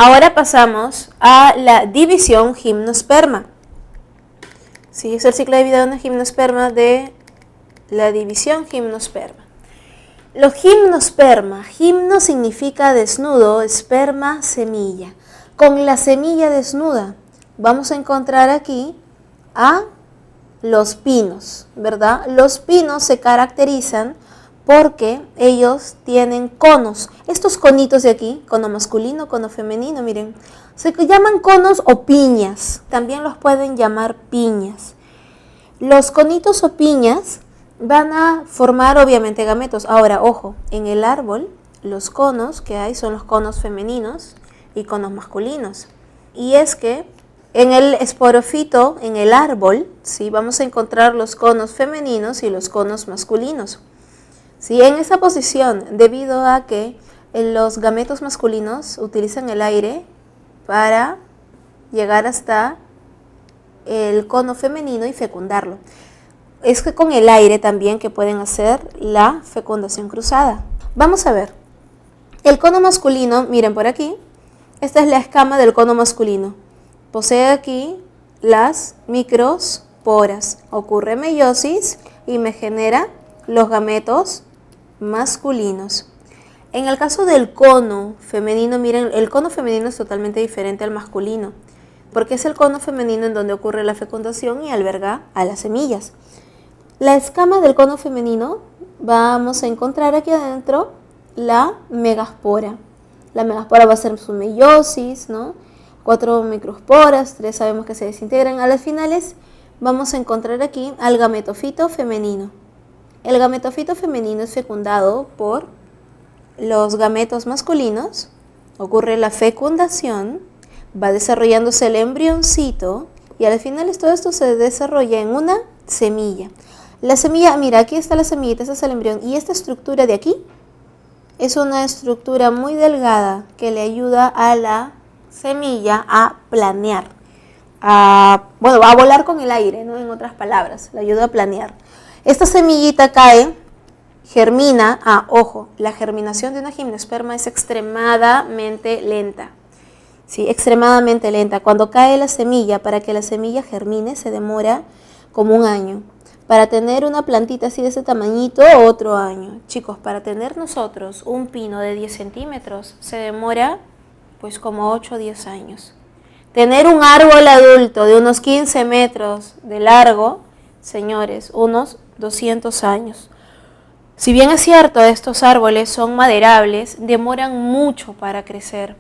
Ahora pasamos a la división gimnosperma. Sí, es el ciclo de vida de una gimnosperma de la división gimnosperma. Los gimnosperma, gimno significa desnudo, esperma, semilla. Con la semilla desnuda vamos a encontrar aquí a los pinos, ¿verdad? Los pinos se caracterizan porque ellos tienen conos. Estos conitos de aquí, cono masculino, cono femenino, miren, se llaman conos o piñas. También los pueden llamar piñas. Los conitos o piñas van a formar obviamente gametos. Ahora, ojo, en el árbol los conos que hay son los conos femeninos y conos masculinos. Y es que en el esporofito, en el árbol, ¿sí?, vamos a encontrar los conos femeninos y los conos masculinos. ¿Sí? En esa posición, debido a que los gametos masculinos utilizan el aire para llegar hasta el cono femenino y fecundarlo. Es que con el aire también que pueden hacer la fecundación cruzada. Vamos a ver. El cono masculino, miren por aquí, esta es la escama del cono masculino. Posee aquí las microsporas. Ocurre meiosis y me genera los gametos masculinos. En el caso del cono femenino, miren, el cono femenino es totalmente diferente al masculino, porque es el cono femenino en donde ocurre la fecundación y alberga a las semillas. La escama del cono femenino, vamos a encontrar aquí adentro la megaspora. La megaspora va a ser su meiosis, ¿no? 4 microsporas, 3 sabemos que se desintegran. A las finales vamos a encontrar aquí al gametofito femenino. El gametofito femenino es fecundado por los gametos masculinos, ocurre la fecundación, va desarrollándose el embrioncito y al final todo esto se desarrolla en una semilla. La semilla, mira, aquí está la semillita, este es el embrión y esta estructura de aquí es una estructura muy delgada que le ayuda a la semilla a planear, a volar con el aire, ¿no? En otras palabras, le ayuda a planear. Esta semillita cae, germina. Ojo, la germinación de una gimnosperma es extremadamente lenta. Sí, extremadamente lenta. Cuando cae la semilla, para que la semilla germine, se demora como 1 año. Para tener una plantita así de ese tamañito, otro año. Chicos, para tener nosotros un pino de 10 centímetros, se demora pues como 8 o 10 años. Tener un árbol adulto de unos 15 metros de largo, señores, unos 200 años. Si bien es cierto, estos árboles son maderables, demoran mucho para crecer,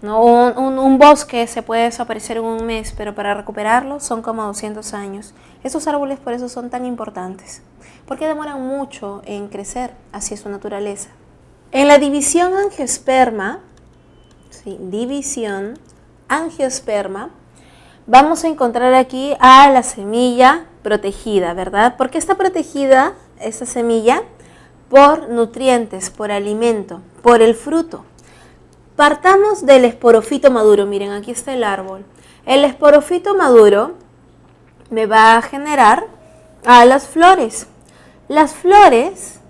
¿no? Un bosque se puede desaparecer en 1 mes, pero para recuperarlo son como 200 años. Estos árboles por eso son tan importantes, porque demoran mucho en crecer, así es su naturaleza. En la división angiosperma, ¿sí?, división angiosperma, vamos a encontrar aquí a la semilla protegida, ¿verdad? ¿Por qué está protegida esta semilla? Por nutrientes, por alimento, por el fruto. Partamos del esporofito maduro. Miren, aquí está el árbol. El esporofito maduro me va a generar a las flores. Las flores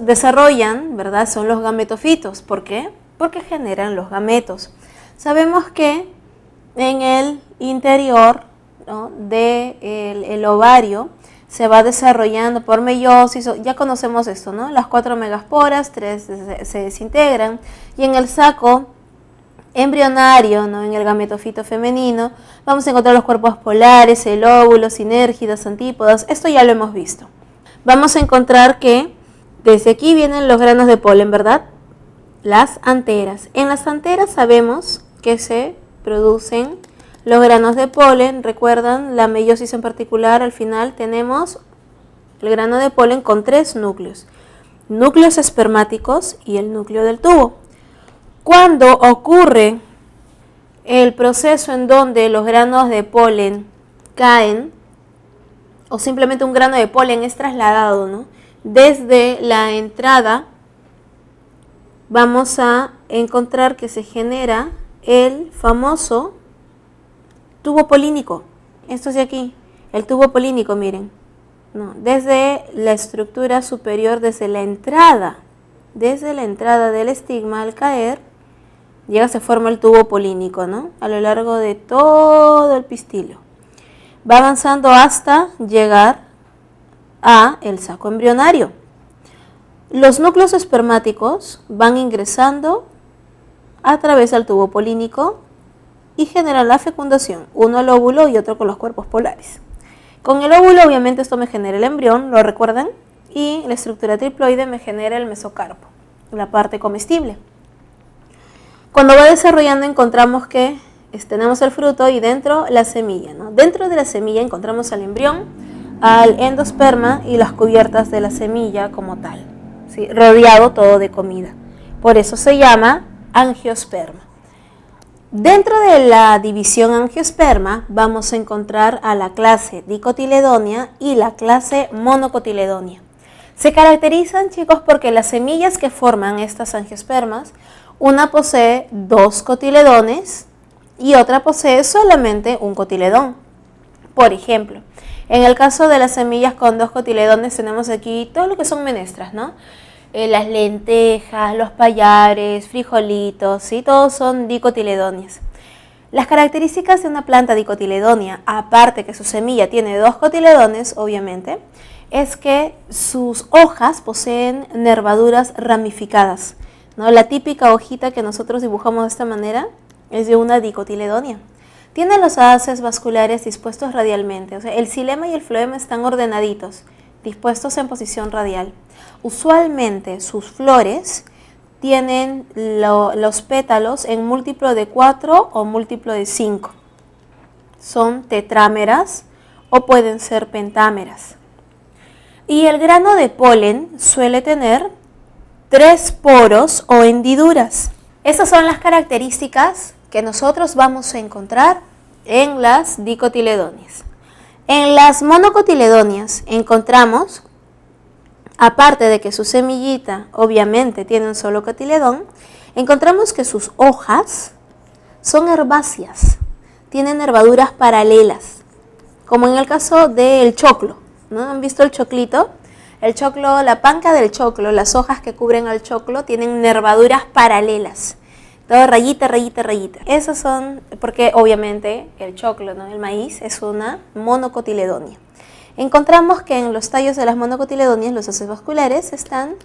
desarrollan, ¿verdad? Son los gametofitos. ¿Por qué? Porque generan los gametos. Sabemos que en el interior, ¿no?, del ovario se va desarrollando por meiosis, ya conocemos esto, ¿no? Las 4 megasporas, 3 se desintegran y en el saco embrionario, ¿no?, en el gametofito femenino, vamos a encontrar los cuerpos polares, el óvulo, sinérgidas, antípodas, esto ya lo hemos visto. Vamos a encontrar que desde aquí vienen los granos de polen, ¿verdad? Las anteras. En las anteras sabemos que se producen los granos de polen. Recuerdan la meiosis en particular, al final tenemos el grano de polen con 3 núcleos. Núcleos espermáticos y el núcleo del tubo. Cuando ocurre el proceso en donde los granos de polen caen, o simplemente un grano de polen es trasladado, ¿no?, desde la entrada, vamos a encontrar que se genera el famoso tubo polínico. Esto es de aquí, el tubo polínico, miren, ¿no?, desde la estructura superior, desde la entrada del estigma al caer, llega, se forma el tubo polínico, ¿no? A lo largo de todo el pistilo. Va avanzando hasta llegar a el saco embrionario. Los núcleos espermáticos van ingresando a través del tubo polínico y generan la fecundación, uno al óvulo y otro con los cuerpos polares. Con el óvulo obviamente esto me genera el embrión, ¿lo recuerdan? Y la estructura triploide me genera el mesocarpo, la parte comestible. Cuando va desarrollando encontramos que tenemos el fruto y dentro la semilla, ¿no? Dentro de la semilla encontramos al embrión, al endosperma y las cubiertas de la semilla como tal, ¿sí? Rodeado todo de comida. Por eso se llama angiosperma. Dentro de la división angiosperma vamos a encontrar a la clase dicotiledónea y la clase monocotiledónea. Se caracterizan, chicos, porque las semillas que forman estas angiospermas, una posee 2 cotiledones y otra posee solamente un cotiledón. Por ejemplo, en el caso de las semillas con 2 cotiledones tenemos aquí todo lo que son menestras, ¿no? Las lentejas, los pallares, frijolitos, ¿sí? Todos son dicotiledóneas. Las características de una planta dicotiledónea, aparte que su semilla tiene 2 cotiledones, obviamente, es que sus hojas poseen nervaduras ramificadas, ¿no? La típica hojita que nosotros dibujamos de esta manera es de una dicotiledonia. Tiene los haces vasculares dispuestos radialmente, o sea, el xilema y el floema están ordenaditos, dispuestos en posición radial. Usualmente sus flores tienen los pétalos en múltiplo de 4 o múltiplo de 5. Son tetrámeras o pueden ser pentámeras. Y el grano de polen suele tener 3 poros o hendiduras. Esas son las características que nosotros vamos a encontrar en las dicotiledóneas. En las monocotiledóneas encontramos, aparte de que su semillita obviamente tiene un solo cotiledón, encontramos que sus hojas son herbáceas, tienen nervaduras paralelas, como en el caso del choclo, ¿no? ¿Han visto el choclito? El choclo, la panca del choclo, las hojas que cubren al choclo tienen nervaduras paralelas. Todo rayita, rayita, rayita. Esos son, porque obviamente el choclo, ¿no? El maíz es una monocotiledonia. Encontramos que en los tallos de las monocotiledonias los haces vasculares están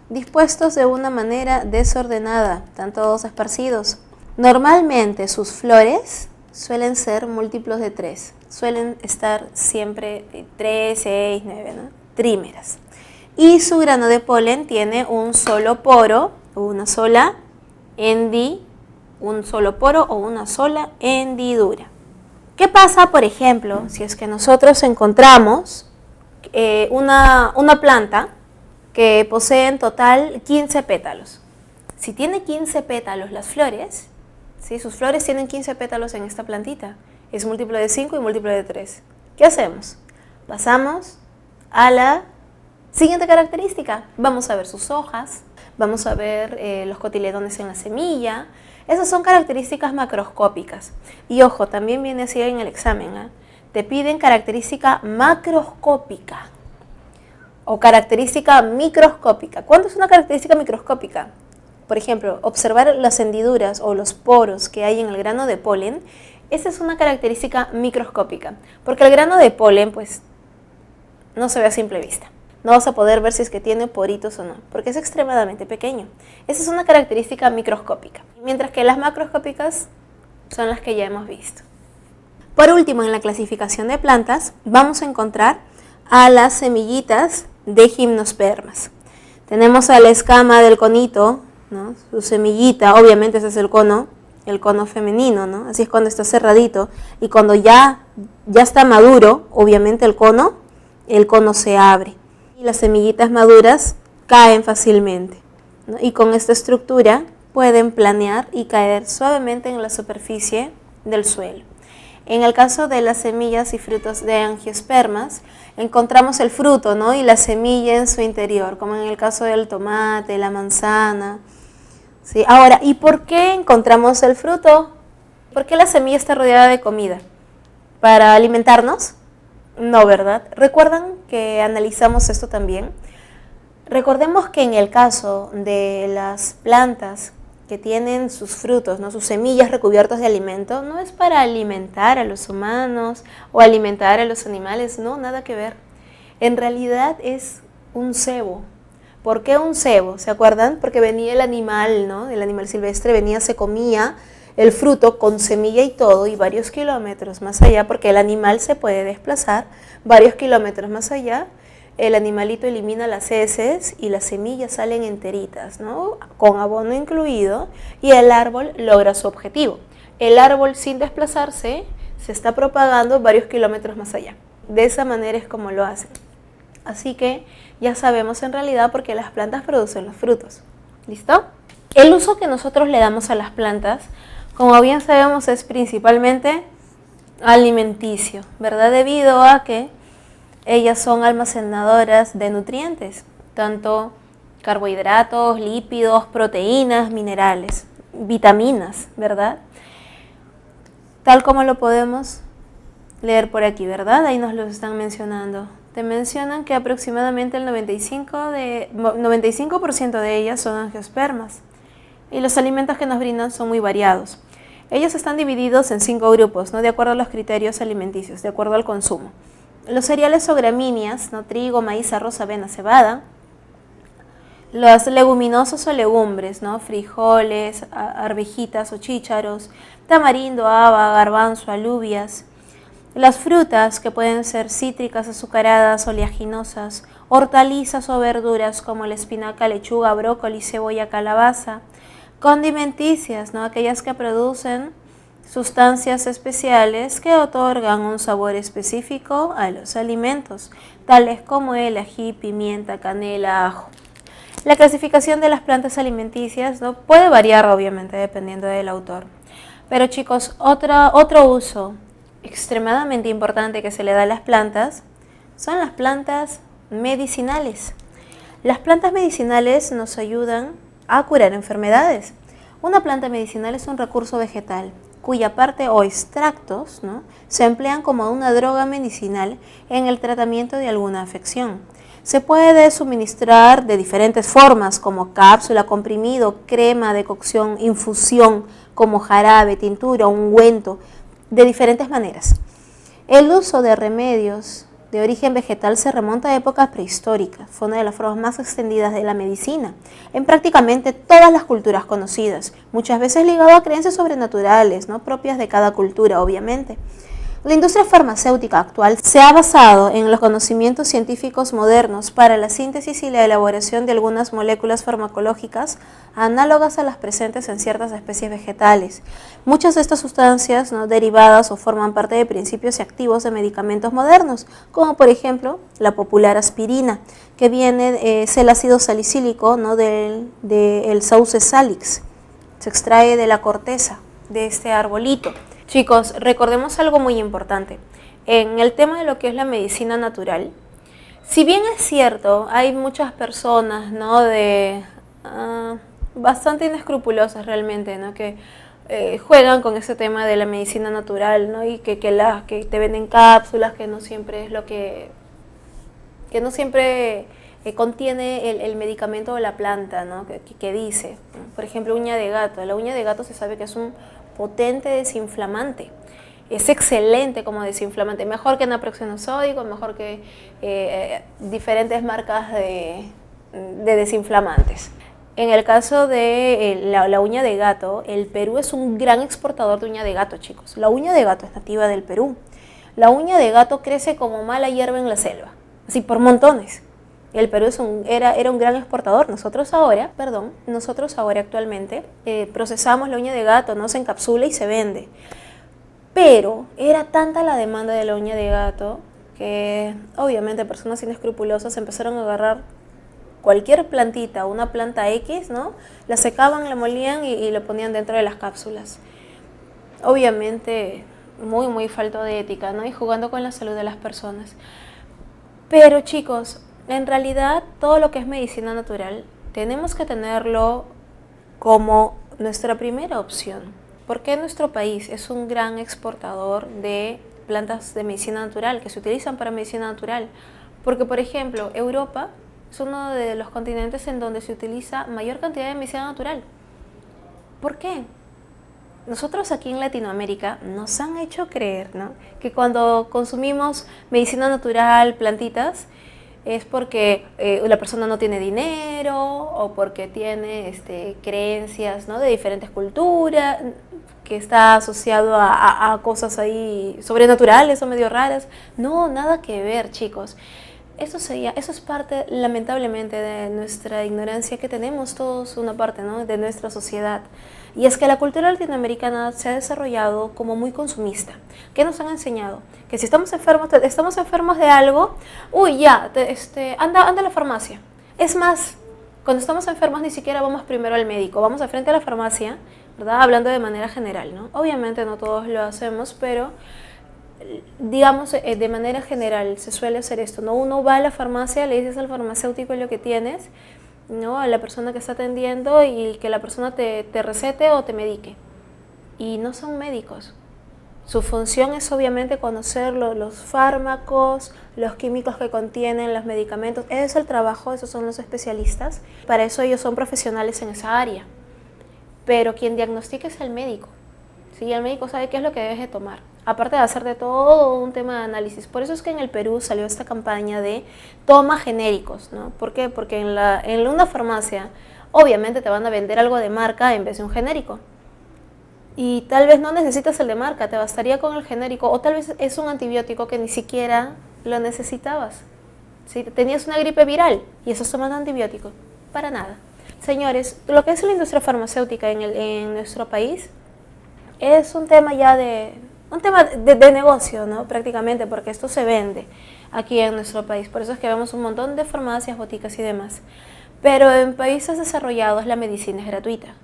dispuestos de una manera desordenada, están todos esparcidos. Normalmente sus flores suelen ser múltiplos de 3, suelen estar siempre 3, 6, 9, ¿no? Trímeras. Y su grano de polen tiene un solo poro, una sola un solo poro o una sola hendidura. ¿Qué pasa, por ejemplo, si es que nosotros encontramos una planta que posee en total 15 pétalos? Si tiene 15 pétalos las flores, ¿sí? Sus flores tienen 15 pétalos en esta plantita, es múltiplo de 5 y múltiplo de 3. ¿Qué hacemos? Pasamos a la siguiente característica. Vamos a ver sus hojas, vamos a ver los cotiledones en la semilla. Esas son características macroscópicas. Y ojo, también viene así en el examen, ¿eh? Te piden característica macroscópica o característica microscópica. ¿Cuánto es una característica microscópica? Por ejemplo, observar las hendiduras o los poros que hay en el grano de polen. Esa es una característica microscópica, porque el grano de polen pues no se ve a simple vista. No vas a poder ver si es que tiene poritos o no, porque es extremadamente pequeño. Esa es una característica microscópica, mientras que las macroscópicas son las que ya hemos visto. Por último, en la clasificación de plantas, vamos a encontrar a las semillitas de gimnospermas. Tenemos a la escama del conito, ¿no? Su semillita, obviamente ese es el cono femenino, ¿no? Así es cuando está cerradito, y cuando ya está maduro, obviamente el cono se abre. Y las semillitas maduras caen fácilmente, ¿no? Y con esta estructura pueden planear y caer suavemente en la superficie del suelo. En el caso de las semillas y frutos de angiospermas, encontramos el fruto, ¿no? Y la semilla en su interior, como en el caso del tomate, la manzana, ¿sí? Ahora, ¿y por qué encontramos el fruto? ¿Por qué la semilla está rodeada de comida? ¿Para alimentarnos? No, ¿verdad? ¿Recuerdan que analizamos esto también? Recordemos que en el caso de las plantas que tienen sus frutos, ¿no? Sus semillas recubiertas de alimento, no es para alimentar a los humanos o alimentar a los animales, no, nada que ver. En realidad es un cebo. ¿Por qué un cebo? ¿Se acuerdan? Porque venía el animal, ¿no? El animal silvestre venía, se comía el fruto con semilla y todo, y varios kilómetros más allá, porque el animal se puede desplazar varios kilómetros más allá, el animalito elimina las heces y las semillas salen enteritas, ¿no? Con abono incluido, y el árbol logra su objetivo. El árbol, sin desplazarse, se está propagando varios kilómetros más allá. De esa manera es como lo hacen. Así que ya sabemos en realidad por qué las plantas producen los frutos. ¿Listo? El uso que nosotros le damos a las plantas, como bien sabemos, es principalmente alimenticio, ¿verdad? Debido a que ellas son almacenadoras de nutrientes, tanto carbohidratos, lípidos, proteínas, minerales, vitaminas, ¿verdad? Tal como lo podemos leer por aquí, ¿verdad? Ahí nos lo están mencionando. Te mencionan que aproximadamente el 95% de ellas son angiospermas y los alimentos que nos brindan son muy variados. Ellos están divididos en 5 grupos, ¿no? De acuerdo a los criterios alimenticios, de acuerdo al consumo. Los cereales o gramíneas, ¿no? Trigo, maíz, arroz, avena, cebada. Los leguminosos o legumbres, ¿no? Frijoles, arvejitas o chícharos, tamarindo, haba, garbanzo, alubias. Las frutas, que pueden ser cítricas, azucaradas, oleaginosas, hortalizas o verduras como la espinaca, lechuga, brócoli, cebolla, calabaza. Condimenticias, ¿no? Aquellas que producen sustancias especiales que otorgan un sabor específico a los alimentos, tales como el ají, pimienta, canela, ajo. La clasificación de las plantas alimenticias, ¿no? Puede variar obviamente dependiendo del autor. Pero chicos, otro uso extremadamente importante que se le da a las plantas son las plantas medicinales. Las plantas medicinales nos ayudan a curar enfermedades. Una planta medicinal es un recurso vegetal cuya parte o extractos, ¿no? se emplean como una droga medicinal en el tratamiento de alguna afección. Se puede suministrar de diferentes formas, como cápsula, comprimido, crema, decocción, infusión, como jarabe, tintura, ungüento, de diferentes maneras. El uso de remedios de origen vegetal se remonta a épocas prehistóricas. Fue una de las formas más extendidas de la medicina en prácticamente todas las culturas conocidas, muchas veces ligado a creencias sobrenaturales, ¿no? propias de cada cultura, obviamente. La industria farmacéutica actual se ha basado en los conocimientos científicos modernos para la síntesis y la elaboración de algunas moléculas farmacológicas análogas a las presentes en ciertas especies vegetales. Muchas de estas sustancias, ¿no? derivadas o forman parte de principios y activos de medicamentos modernos, como por ejemplo la popular aspirina, que viene es el ácido salicílico, ¿no? del Sauce salix. Se extrae de la corteza de este arbolito. Chicos, recordemos algo muy importante. En el tema de lo que es la medicina natural, si bien es cierto, hay muchas personas, ¿no? Bastante inescrupulosas realmente, ¿no? que juegan con ese tema de la medicina natural, ¿no? y que te venden cápsulas, que no siempre es lo que no siempre contiene el medicamento o la planta, ¿no? que dice. Por ejemplo, uña de gato. La uña de gato se sabe que es un potente desinflamante. Es excelente como desinflamante, mejor que naproxeno sódico, mejor que diferentes marcas de desinflamantes. En el caso de la uña de gato, el Perú es un gran exportador de uña de gato, chicos. La uña de gato es nativa del Perú. La uña de gato crece como mala hierba en la selva, así por montones. El Perú era un gran exportador. Nosotros ahora actualmente procesamos la uña de gato, no se encapsula y se vende. Pero era tanta la demanda de la uña de gato que obviamente personas inescrupulosas empezaron a agarrar cualquier plantita, una planta X, ¿no? La secaban, la molían y la ponían dentro de las cápsulas. Obviamente muy, muy falto de ética, ¿no? Y jugando con la salud de las personas. Pero chicos, en realidad todo lo que es medicina natural tenemos que tenerlo como nuestra primera opción, porque nuestro país es un gran exportador de plantas de medicina natural que se utilizan para medicina natural, porque por ejemplo Europa es uno de los continentes en donde se utiliza mayor cantidad de medicina natural. ¿Por qué? Nosotros aquí en Latinoamérica nos han hecho creer, ¿no?, que cuando consumimos medicina natural, plantitas, es porque la persona no tiene dinero o porque tiene creencias, ¿no?, de diferentes culturas, que está asociado a cosas ahí sobrenaturales o medio raras. No, nada que ver, chicos. Eso es parte, lamentablemente, de nuestra ignorancia que tenemos todos, una parte, ¿no?, de nuestra sociedad. Y es que la cultura latinoamericana se ha desarrollado como muy consumista. ¿Qué nos han enseñado? Que si estamos enfermos de algo, uy, ya, anda a la farmacia. Es más, cuando estamos enfermos ni siquiera vamos primero al médico, vamos al frente a la farmacia, ¿verdad? Hablando de manera general, ¿no? Obviamente no todos lo hacemos, pero digamos, de manera general se suele hacer esto, ¿no? Uno va a la farmacia, le dices al farmacéutico lo que tienes, ¿no?, a la persona que está atendiendo, y que la persona te recete o te medique. Y no son médicos. Su función es obviamente conocer los fármacos, los químicos que contienen los medicamentos. Ese es el trabajo, esos son los especialistas. Para eso ellos son profesionales en esa área. Pero quien diagnostica es el médico. ¿Sí? El médico sabe qué es lo que debes de tomar. Aparte de hacer de todo un tema de análisis. Por eso es que en el Perú salió esta campaña de toma genéricos, ¿no? ¿Por qué? Porque en una farmacia obviamente te van a vender algo de marca en vez de un genérico. Y tal vez no necesitas el de marca, te bastaría con el genérico. O tal vez es un antibiótico que ni siquiera lo necesitabas. ¿Sí? Tenías una gripe viral y estás tomando antibiótico. Para nada. Señores, lo que es la industria farmacéutica en nuestro país es un tema ya de negocio, ¿no? Prácticamente, porque esto se vende aquí en nuestro país. Por eso es que vemos un montón de farmacias, boticas y demás. Pero en países desarrollados la medicina es gratuita.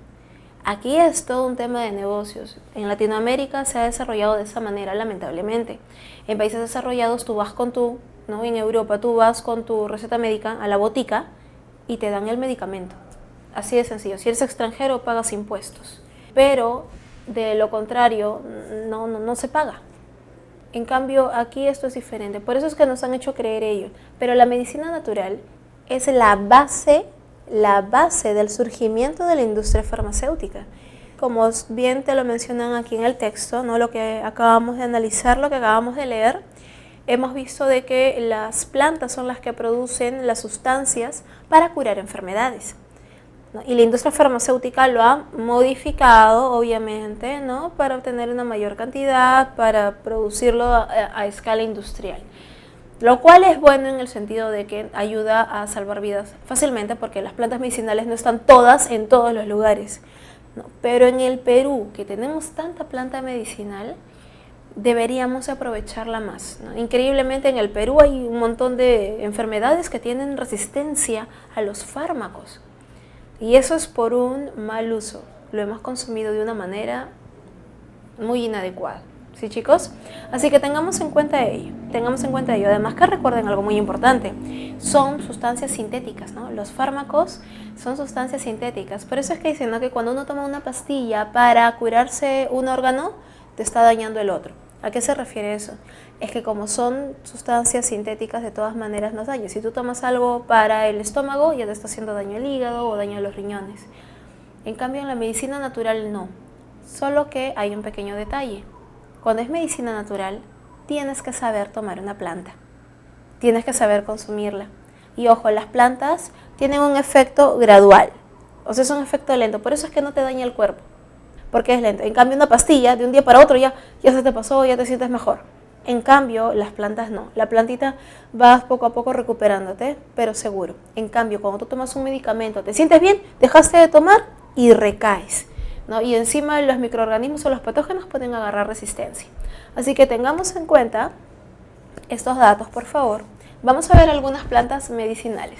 Aquí es todo un tema de negocios. En Latinoamérica se ha desarrollado de esa manera, lamentablemente. En países desarrollados tú vas ¿no? En Europa tú vas con tu receta médica a la botica y te dan el medicamento. Así de sencillo. Si eres extranjero pagas impuestos. Pero de lo contrario, no se paga. En cambio, aquí esto es diferente. Por eso es que nos han hecho creer ello. Pero la medicina natural es la base del surgimiento de la industria farmacéutica. Como bien te lo mencionan aquí en el texto, ¿no? Lo que acabamos de analizar, lo que acabamos de leer, hemos visto de que las plantas son las que producen las sustancias para curar enfermedades, ¿no? Y la industria farmacéutica lo ha modificado, obviamente, ¿no? Para obtener una mayor cantidad, para producirlo a escala industrial. Lo cual es bueno en el sentido de que ayuda a salvar vidas fácilmente, porque las plantas medicinales no están todas en todos los lugares, ¿no? Pero en el Perú, que tenemos tanta planta medicinal, deberíamos aprovecharla más, ¿no? Increíblemente en el Perú hay un montón de enfermedades que tienen resistencia a los fármacos. Y eso es por un mal uso. Lo hemos consumido de una manera muy inadecuada. ¿Sí, chicos? Así que tengamos en cuenta ello. Además que recuerden algo muy importante. Son sustancias sintéticas, ¿no? Los fármacos son sustancias sintéticas. Por eso es que dicen, ¿no?, que cuando uno toma una pastilla para curarse un órgano, te está dañando el otro. ¿A qué se refiere eso? Es que como son sustancias sintéticas, de todas maneras nos dañan. Si tú tomas algo para el estómago, ya te está haciendo daño al hígado o daño a los riñones. En cambio, en la medicina natural no. Solo que hay un pequeño detalle. Cuando es medicina natural, tienes que saber tomar una planta. Tienes que saber consumirla. Y ojo, las plantas tienen un efecto gradual. O sea, es un efecto lento. Por eso es que no te daña el cuerpo. Porque es lento. En cambio, una pastilla, de un día para otro ya se te pasó, ya te sientes mejor. En cambio, las plantas no. La plantita vas poco a poco recuperándote, pero seguro. En cambio, cuando tú tomas un medicamento, te sientes bien, dejaste de tomar y recaes, ¿no? Y encima los microorganismos o los patógenos pueden agarrar resistencia. Así que tengamos en cuenta estos datos, por favor. Vamos a ver algunas plantas medicinales.